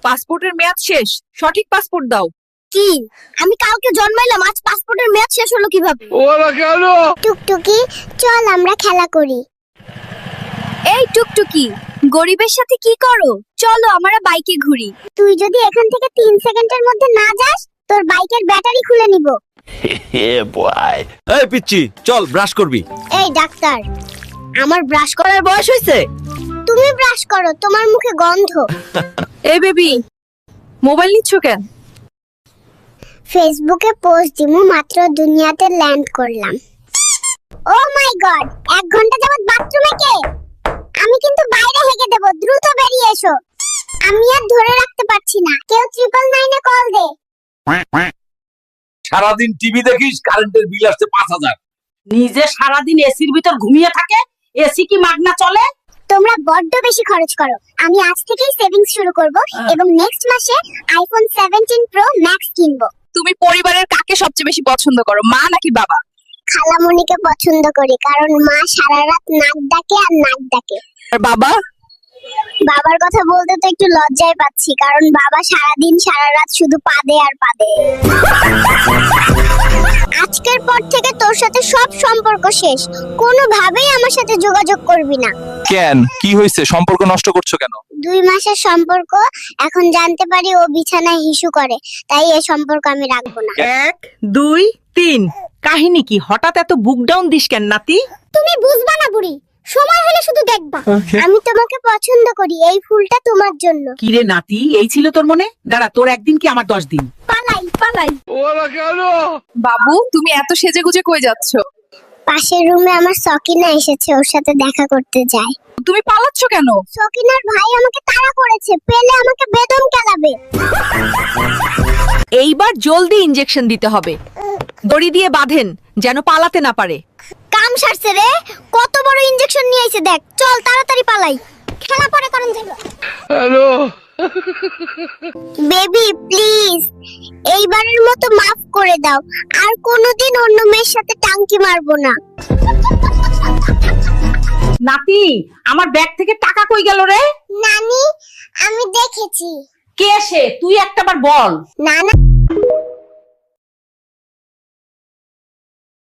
পাসপোর্টের মেয়াদ শেষ, সঠিক পাসপোর্ট দাও। কি? আমি কালকে জন্মাইলাম, আজ পাসপোর্টের মেয়াদ শেষ হলো কিভাবে? ওরা কেন? টুকটুকি, চল আমরা খেলা করি। এই টুকটুকি, গরিবের সাথে কি করো? চলো আমরা বাইকে ঘুরি। তুই যদি এখান থেকে 3 সেকেন্ডের মধ্যে না যাস, তোর বাইকের ব্যাটারি খুলে নিব। এই পিচ্চি, চল ব্রাশ করবি। এই ডাক্তার, আমার ব্রাশ করার বয়স হয়েছে। তুমি ব্রাশ করো, তোমার মুখে গন্ধ। এই বেবি, মোবাইল নিচ্ছ কেন? ফেসবুকে পোস্ট দিমু, মাত্র দুনিয়াতে ল্যান্ড করলাম। ও মাই গড, 1 ঘন্টা যাবত বাথরুমে কে? আমি কিন্তু বাইরে হেগে দেব, দ্রুত বেরিয়ে এসো। আমি আর ধরে রাখতে পারছি না, কেউ 999 এ কল দে। সারাদিন টিভি দেখিস, কারেন্টের বিল আসছে 5000। নিজে সারাদিন এসির ভিতর ঘুমিয়ে থাকে, এসি কি মাগনা চলে? তোমরা বড্ড বেশি খরচ করো। আমি আজ থেকেই সেভিংস শুরু করব এবং নেক্সট মাসে আইফোন 17 প্রো ম্যাক্স কিনবো। তুমি পরিবারের কাকে সবচেয়ে বেশি পছন্দ করো, মা নাকি বাবা? খালামণিকে পছন্দ করি, কারণ মা সারা রাত নাক ডাকে আর নাক ডাকে। আর বাবা? বাবার কথা বলতে তো একটু লজ্জায় পাচ্ছি, কারণ বাবা সারাদিন সারা রাত শুধু পাদে আর পাদে। আজকের পর থেকে তোর সাথে সব সম্পর্ক শেষ। কোনোভাবেই আমার সাথে যোগাযোগ করবি না। কেন, কি হয়েছে? সম্পর্ক নষ্ট করছো কেন? 2 মাসের সম্পর্ক, এখন জানতে পারি ও বিছানায় হিসু করে, তাই এই সম্পর্ক আমি রাখবো না। 1 2 3। কাহিনী কি? হঠাৎ এত বুক ডাউন দিস কেন নাতি? তুমি বুঝবা না বুড়ি, সময় হলে শুধু দেখবা। আমি তোমাকে পছন্দ করি, এই ফুলটা তোমার জন্য। কি রে নাতি, এই ছিল তোর মনে? দাঁড়া, তোর একদিন কি আমার 10 দিন? পালাই পালাই। ওরা কেন? বাবু, তুমি এত সেজেগুজে কই যাচ্ছ? পাশের রুমে আমার সকিনা এসেছে, ওর সাথে দেখা করতে যাই। তুমি পালাচ্ছ কেন? সকিনার ভাই আমাকে তাড়া করেছে, পেলে আমাকে বেদম কেলাবে। এইবার জলদি ইনজেকশন দিতে হবে। দড়ি দিয়ে বাঁধেন যেন পালাতে না পারে। কাম সারছে রে, কত বড় ইনজেকশন নিয়ে এসে দেখ। চল তাড়াতাড়ি পালাই, খেলা পরে করুন যাইব। হ্যালো বেবি প্লিজ, এইবারের মতো মাফ করে দাও, আর কোনোদিন অন্য মেয়ের সাথে টাঙ্কি মারবো না। নাতি, আমার ব্যাগ থেকে টাকা কই গেল রে? নানি, আমি দেখেছি। কে সে? তুই একটাবার বল। না না,